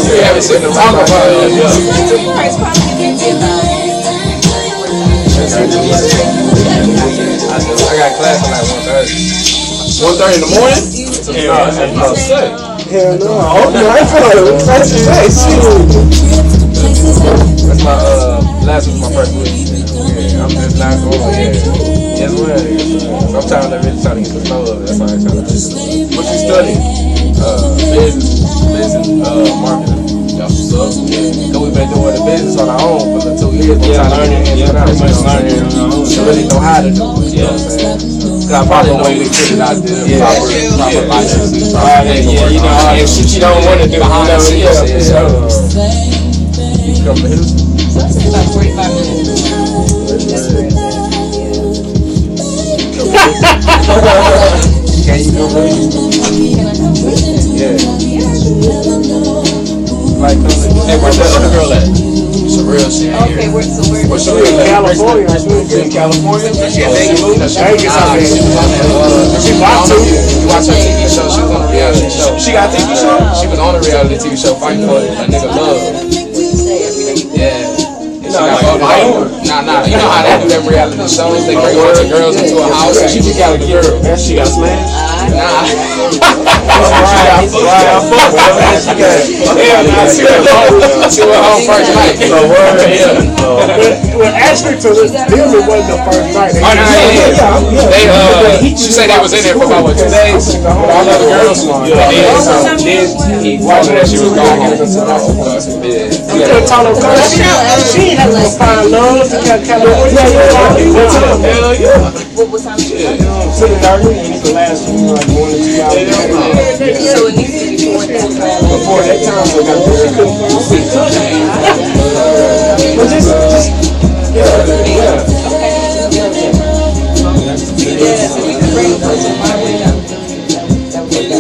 We haven't seen them talk about it. I got class at like 1:30. 1:30 in the morning? Hell no. Oh no, I feel like that's my last week, my first week. Yeah, I'm just not going. Yes, well. Sometimes I really trying to get the flow of it. That's why I'm trying to. What you studying? Business, marketing. Y'all suck. Yeah. Cause we've been doing the business on our own for the 2 years. Yeah, learning. Yeah, pretty much learning on our own. You really know how to do it. You know what I'm saying? Cause I probably know way to get it out there. Proper license. Yeah, you know all that shit you don't want to do. Behind the scenes. Yeah. Come to Houston. About 45 minutes. Can you go with me? Yeah. Like, hey, where's the girl at? It's a real shit. Okay, what's the word? What's the real California. In California? Yeah, Vegas, I mean. She watched you watch her TV show. She was on a reality show. She got a TV show? She was on a reality TV show fighting for a nigga love. Yeah. Nah. You know how they do them reality shows? They bring a bunch of girls into a house and she just got a girl. She got smashed? Nah. She went home first night. Well, actually, to this deal, it wasn't the first night. She said they was in there for about 2 days with all the other girls. Then he told her that she was going home. You could have told her, she had to find love to California. Hell yeah. What time is it? Pretty early, and it can last you like 1 or 2 hours. So it needs to be before that time. Before that time, so got but just yeah. Yeah, so we can bring those in my way down. That would be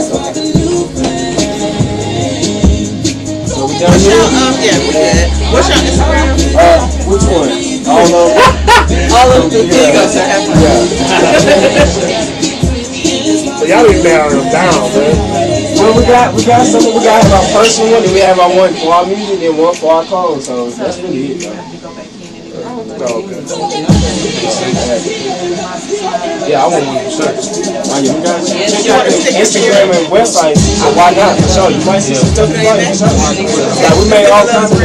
So we done here? Yeah, we good. What's your Instagram? Which one? All of them. All of the videos that have So y'all need to narrow them down, man. Well, we got some. We got our personal one, and we have our one for our music, and one for our clothes. So that's really it. Yeah, I want one for sure. We got Instagram and website. Why not? For sure. You might see some stuff you like. For sure. Like we made all kinds of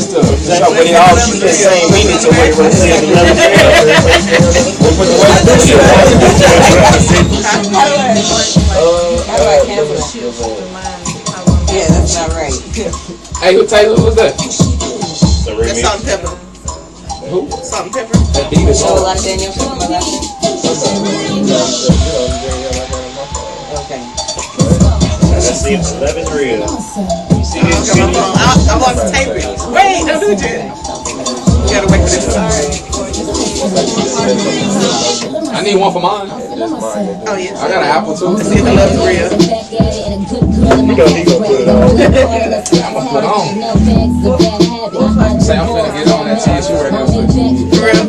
stuff. For sure. But it all keep that same meaning to what it represents. We put the way to do Yeah, that's not right. Hey, who Taylor was that? That's salt and pepper. Who? Salt and pepper. That beat is So a on. lot of Daniel from my last name. Okay. Let's see if 11 real. You see this shit? I want to tape it. Wait, don't do it yet. You gotta wait for this. I need one for mine. Oh yeah. I got an apple too. See if the love is real. He gonna put it on. I'm gonna put on. Say I'm finna get on that TSU right now. For real?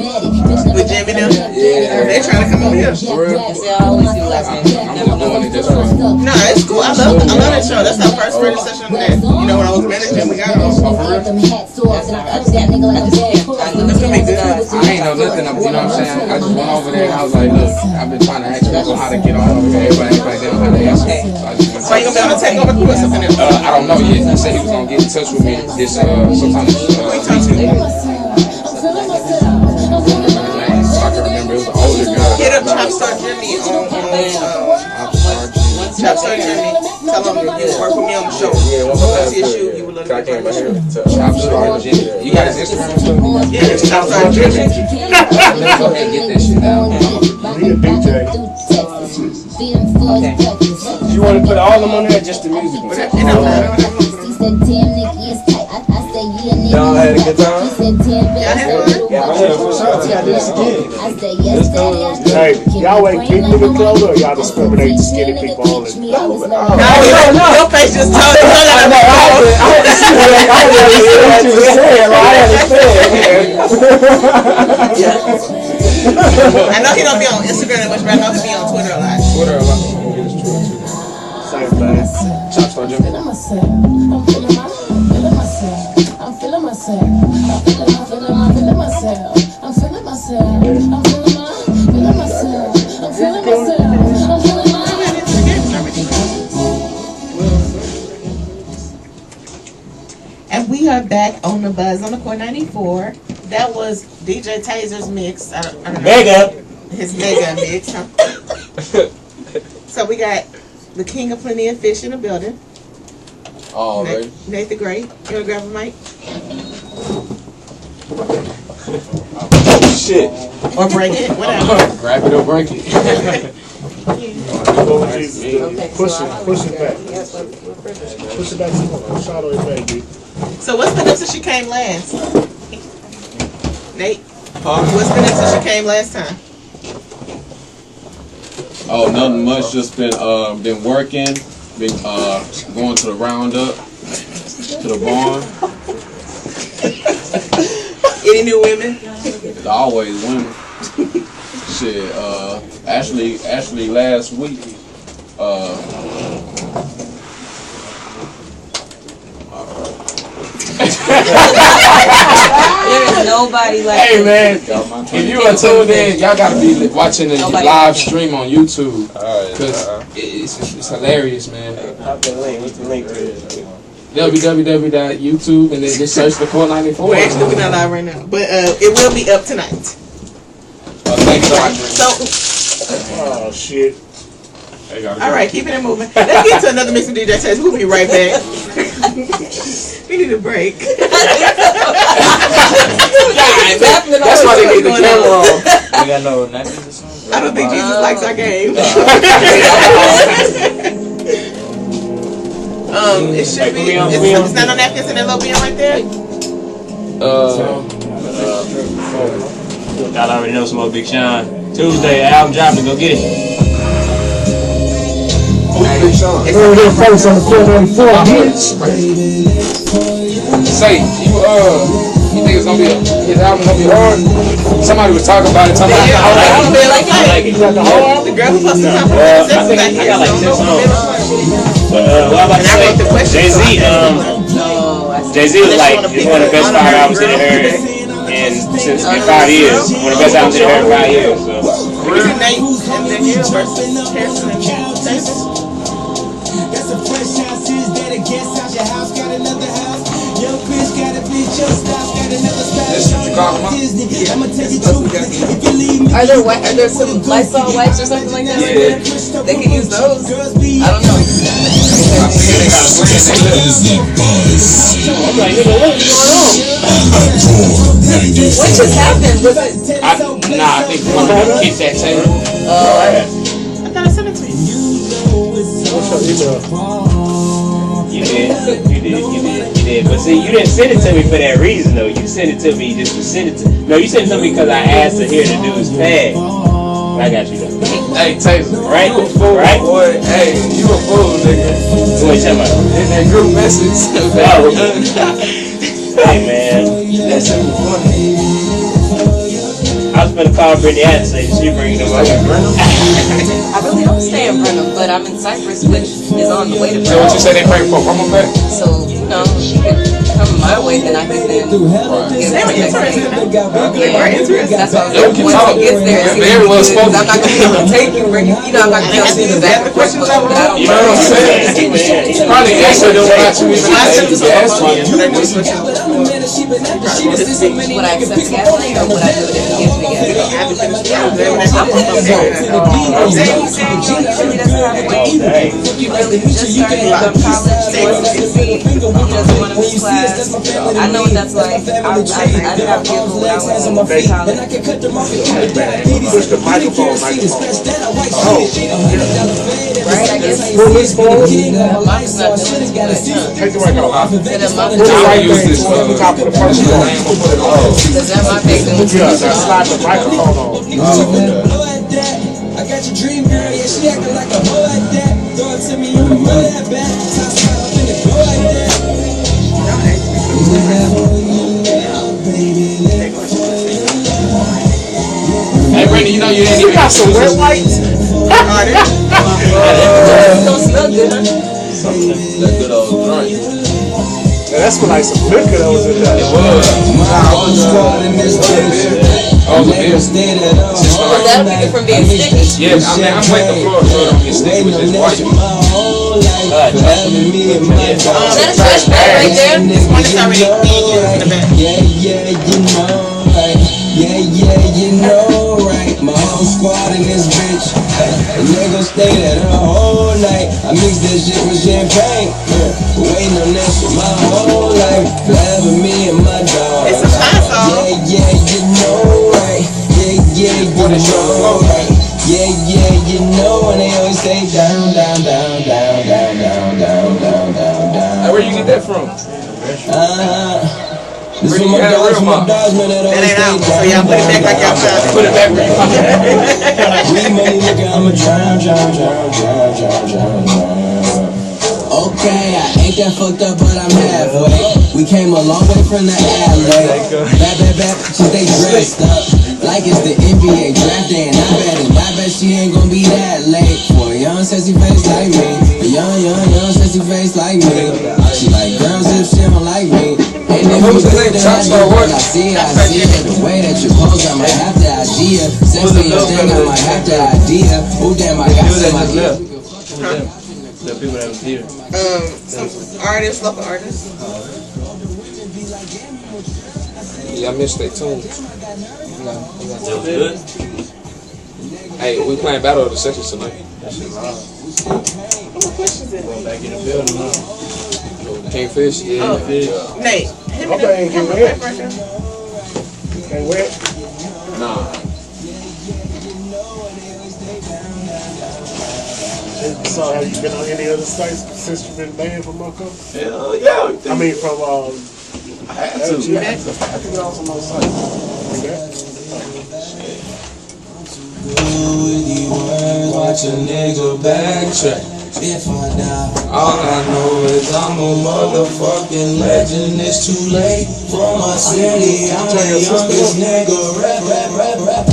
With Jimmy now? Yeah. They trying to come over here. For real. Yes, I always do last I'm name. just doing it this way. No, it's cool. I love that show. That's our first radio session that, you know, when I was managing, we got on. That's gonna be good. I ain't know nothing, you know what I'm saying? I just went over there and I was like, look, I've been trying to ask people how to get on over here. Everybody didn't know how to answer. So you gonna be on the takeover crew or something else? I don't know yet. He said he was gonna get in touch with me this sometime this Who you talking to? I can remember it was an older guy. Hit up Chopstar Jimmy on Chopstar Jimmy. Tell him you work with me on the show. Yeah, What's the issue? You would love to I came work right with here. Chopstar Jimmy. You got his Instagram too? Yeah, it's Chopstar Jimmy. Let's go ahead and get that shit down. He a DJ. You want to put all them on there, just the music? Y'all had a good time? Yeah, for sure. I did this again. Hey, y'all ain't big nigga clothes or y'all discriminate to skinny people only? No, your face just told you. I know he don't be on Instagram that much, but I know he be on Twitter a lot. Twitter a lot. Same thing. Chopstar Jimmy. And we are back on the Buzz on the Core 94. That was DJ Taser's mix. I don't know. Mega. His mega mix. Huh? So we got the king of plenty of fish in the building. Oh, right. Nate the Great. You wanna grab a mic? Shit. Or break it, whatever. Grab it or break it. What would Jesus do? Push it back. Push it back some more. Shot on your baby. So what's been up since she came last? Nate? What's been up since she came last time? Oh, nothing much. Just been working. Been going to the roundup, to the barn. Any new women? It's always women. Shit. Actually, last week. There is nobody like Hey man, if you are tuned in, y'all gotta be watching the live stream on YouTube, cause it's hilarious, man. www.youtube and then just search the Core 94. Well, actually, we're not live right now, but it will be up tonight. Thanks for watching. So, Oh shit. all right, keeping it moving. Let's get to another mix of DJ Taser. We'll be right back. We need a break. That's why they need the camera on. We got no napkins or something? I don't think Jesus likes our game. It should be. It's not on napkins and that little being right there. Y'all already know some more Big Sean. Tuesday, album dropping, go get it. Big Sean. Say, you think it's gonna be his album gonna be hard? Somebody was talking about it. I like it. The girl who posted something. I got like 10 songs. What I'm about to say, Jay-Z was like, it's one of the best 5 albums that I heard in 5 years. One of the best albums that I heard in 5 years. So. Nate and then you versus Harrison and Taser. That's a fresh house, is that a guest house? Your house got another house. Your bitch got a bitch, your spouse got another spouse. Disney, I'ma tell you truth. If you leave me, Are there some Lysol wipes or something like that? Right there? They can use those. I don't know. What just happened? Was it? I think we're gonna kick that table. I thought I sent it to you. What's your email? You did. But see, you didn't send it to me for that reason, though. You sent it to me just to send it to. No, you sent it to me because I asked to hear the dude's pad. I got you though. Hey, Taylor. Right? You a fool, right? boy. Hey, you a fool, nigga. What you talking about? In that group message. Oh. Hey, man. That's so funny. I was gonna call Brittany out and say she bringing them over. I really don't stay in Brenham, but I'm in Cypress, which is on the way to Brenham. So what you say they bring for? Mama back? So, you know, she could come my way, then I could then give her next thing. That's why I was like, once it gets there, very well spoken. I'm not gonna be able to take you, bring you know, I'm not gonna be able to do the back and forth, but I don't You know what I'm saying? Probably extra than what you even gas money. Would I accept gas money or would I do it if he gives me gas money? You really just started to go to college, you want to succeed, you just want to miss class. I know what that's like. I have people when I went to college. Push the microphone. Right, I guess. Mine's not doing it. Take the mic off. I use this Top of the first one. Is that my big one? Yeah, that's slide the microphone on. I got your dream girl, yeah, she acting like a hoe like that. Throw it to me, I'ma run that back. Top spot up in the go like that. Hey, Brittany, you know you ain't You even got some red lights? Don't smell good, huh? that good old joint. Yeah, that's for like some liquor that was in there. Oh, this. Well, that'll keep it from being sticky. Yeah, I mean, I'm waiting the floor so it don't get sticky with this white. Is that a trash bag right there? This one is already in the back. Yeah, you know, right? My whole squad in this bitch. And they gon' stay there the whole night. I mix that shit with champagne. Waiting on that shit my whole life. Forever me and my dog. It's a fine song. Yeah, you know, right? Yeah, you know, right? Yeah, you know, and they always say down. Hey, where you get that from? This is my dogs, man, that always That ain't out, so stay y'all put it back like y'all found it. Put it back where you found it. We money nigga, I'ma drown. Okay, I ain't that fucked up, but I'm halfway. We came a long way from the alley. Bad, since they dressed up like it's the NBA draft day, and I bet she ain't gonna be that late for a young sexy face like me. A young sexy face like me. She like girls if she don't like me. And if you do it, I see it. The way that you pose, I might have the idea. Sexy and thing, I might have the idea. Oh damn, I got some idea. The people that was here. Some artists, local artists. Yeah, I missed that tune. That was good. Hey, we playing Battle of the Sexes tonight. That shit loud. Going back in the building, huh? Kingfish? Yeah. Nate, hit me Okay, ain't the get wet. pressure. Ain't wet. Nah. So have you been on any other sites since you've been banned from Marco? Hell yeah. I mean from I had to. LG. I think I was on those sites. With the words, watch a nigga backtrack. If I die, all I know is I'm a motherfucking legend. It's too late for my city. I'm the youngest nigga. Rap.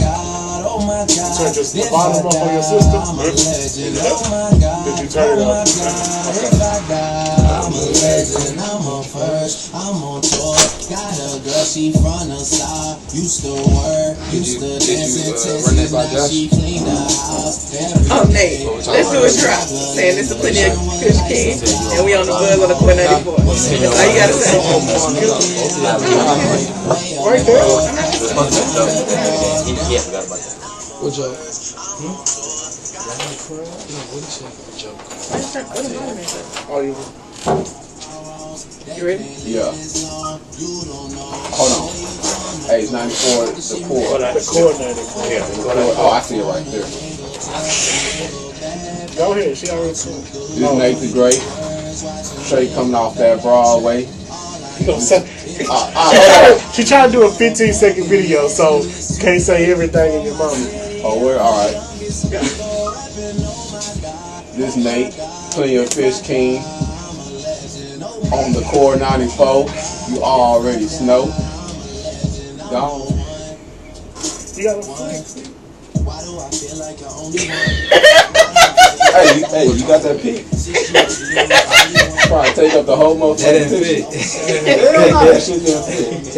God, oh my God. Turn just the bottom up on your system. I'm a legend. Oh my God. Did you turn it up? If I die, I'm a legend. I'm a first. I'm on tour. Got a girl, she from the side. Used to work. Used to dance in Texas. Now she clean the house. Oh, Nate, let's do a drop. Saying this is plenty of Kush King, and we on the buzz on the 494. That's all you gotta say. Right there. Yeah, forgot about that. What joke? Oh, you ready? Yeah. Hold on. Hey, it's 94, the chord. the coordinator. Yeah, the coordinator. Oh, I see it right there. Go ahead. She already said. This is Nate the Great. Straight coming off that Broadway. You know, she trying to do a 15-second video, so can't say everything in your moment. Oh, we're alright. This Nate, Plenty of Fish King. On the Core 94. You already know. Gone. You got Hey, you got that pic? Probably take up the whole motherfucking That didn't picture. fit. Hell no, that shit didn't fit.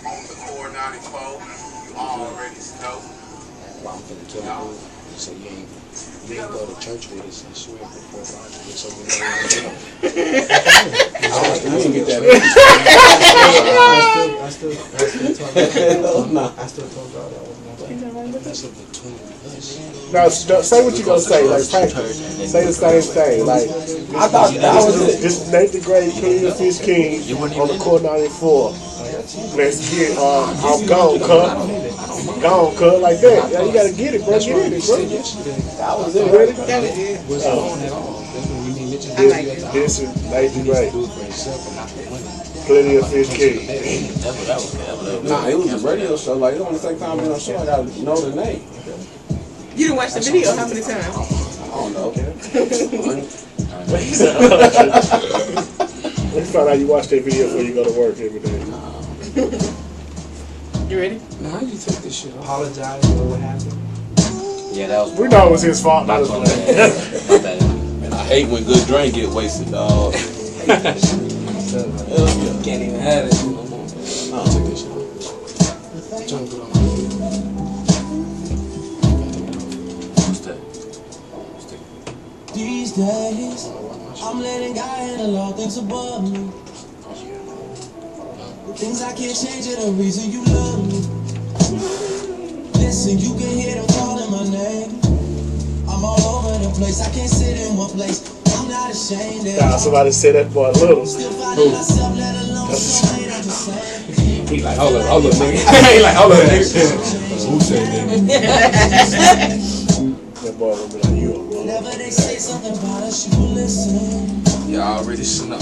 On the Core 94. You already know. I'm finna kill my dude. So you ain't go to church with us and swear before God to get so many. I didn't get that. I still talk about I still told God that was that's up between us. Now, say what you gonna say. Like, practice. Say the same thing. Like, I thought that was it. This is Nate the Great, Plenty of Fish King on the Core 94. Let's get, I'm gone, cut. Gone, cut, like that. Yeah, you gotta get it, bro. Get it, bro. That was it. Ready? Was on at all. That's when we need Mitchell. This is Nate the Great. Plenty of Fish King. Nah, it was a radio show. Like, it only take time in a show. I gotta know the name. You didn't watch the video how many times? I don't know. Let's find out you watch that video before you go to work every day. You ready? Now, how you take this shit? Apologize for what happened. Yeah, that was. We know it was his fault, not his My blame. bad. And I hate when good drink get wasted, dog. Can't even have it. I'll take this shit. Trying to put on my What's that? These days, I'm letting God handle all things above me. Things I can't change are the reason you love me. Listen, you can hear them calling my name. I'm all over the place, I can't sit in one place. I'm not ashamed. Nah, somebody said that for a little. Still finding myself, let alone someone I'm just saying. He like, hold up, nigga. He like, hold up, nigga. Who said that? That boy will be like, you a Whenever they say something about us, you will listen. Y'all already should know.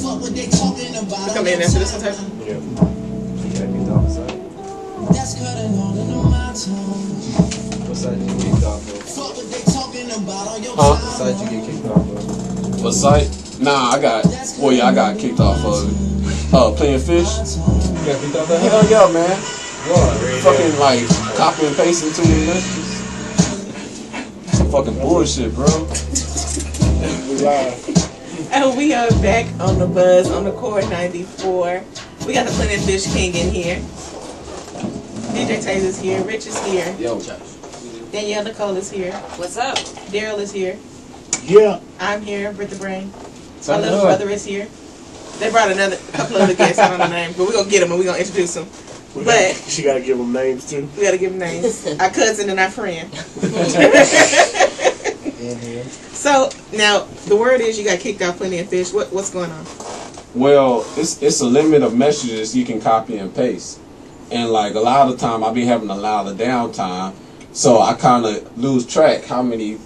Fuck what they talking about. Come in after this one, type. Yeah. That's cutting all into my time. What side you get kicked off of? Fuck what they talking about on your Huh? time. What side you get kicked off of? What site? Nah, I got kicked off of it. Playing fish. You got kicked off that? Hell yeah, man. What? Fucking like copy and pasting too many messages. Some fucking bullshit, bro. We live. And we are back on the buzz on the Core 94. We got the Plenty of Fish King in here. DJ Taylor's here. Rich is here. Yo. Danielle Nicole is here. What's up? Daryl is here. Yeah. I'm here. Britta Brain. My Something little good. brother is here. They brought a couple other guests. I don't know names, but we're going to get them and we're going to introduce them. But She gotta give them names too. we got to give them names. Our cousin and our friend. So, now, the word is you got kicked off Plenty of Fish. What's going on? Well, it's a limit of messages you can copy and paste. And like a lot of the time I be having a lot of downtime. So I kinda lose track how many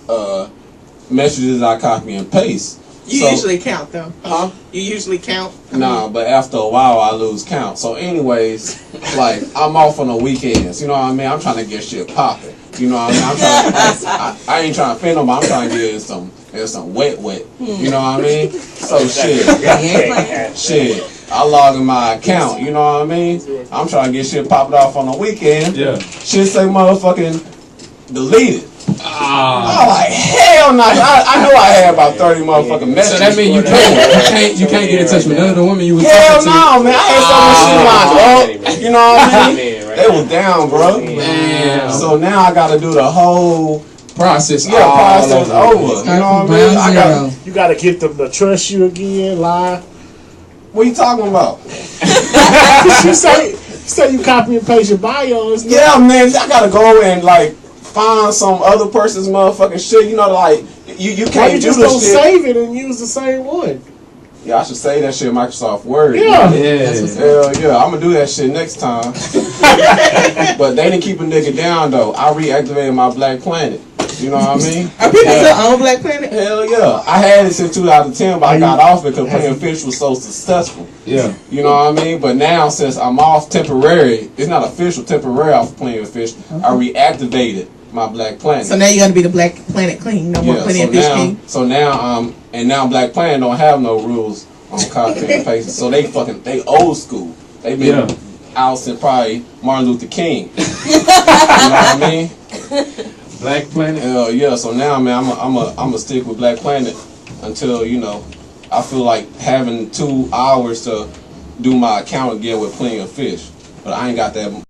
messages I copy and paste. You So- usually count, though. Huh? You usually count? Nah, but after a while I lose count. So anyways, like I'm off on the weekends, you know what I mean? I'm trying to get shit popping. You know what I mean? I'm trying I ain't trying to offend them, I'm trying to get some wet. You know what I mean? So shit. I log in my account, you know what I mean? I'm trying to get shit popped off on the weekend. Yeah. Shit say motherfucking deleted. I'm like, hell no. I know I had about 30 motherfucking messages. So that means you can't get in touch with none of the women you was Hell talking to. no, man. I had so much shit lined up. You know what I mean? They was down, bro. Damn. So now I gotta do the whole Process. process over. You know what I mean? I got. You gotta get them to trust you again, lie. What you talking about? you say you copy and paste your bios. Yeah, man. I gotta go and like find some other person's motherfucking shit. You know, like you Why can't you do just the don't shit. save it and use the same one? Yeah, I should say that shit in Microsoft Word. Yeah. Hell yeah, I'm gonna do that shit next time. But they didn't keep a nigga down though. I reactivated my Black Planet. You know what I mean? Are people still on Black Planet? Hell yeah. I had it since 2010, but I got off because playing fish was so successful. Yeah. You know what I mean? But now, since I'm off temporary, it's not official, temporary off playing fish, I reactivated my Black Planet. So now you're gonna be the Black Planet King. No more Plenty of Fish King. So now, and now Black Planet don't have no rules on copy and paste. So they old school. They been out since probably Martin Luther King. You know what I mean? Black Planet. Hell yeah. So now, man, I'm a stick with Black Planet until I feel like having 2 hours to do my account again with Plenty of Fish. But I ain't got that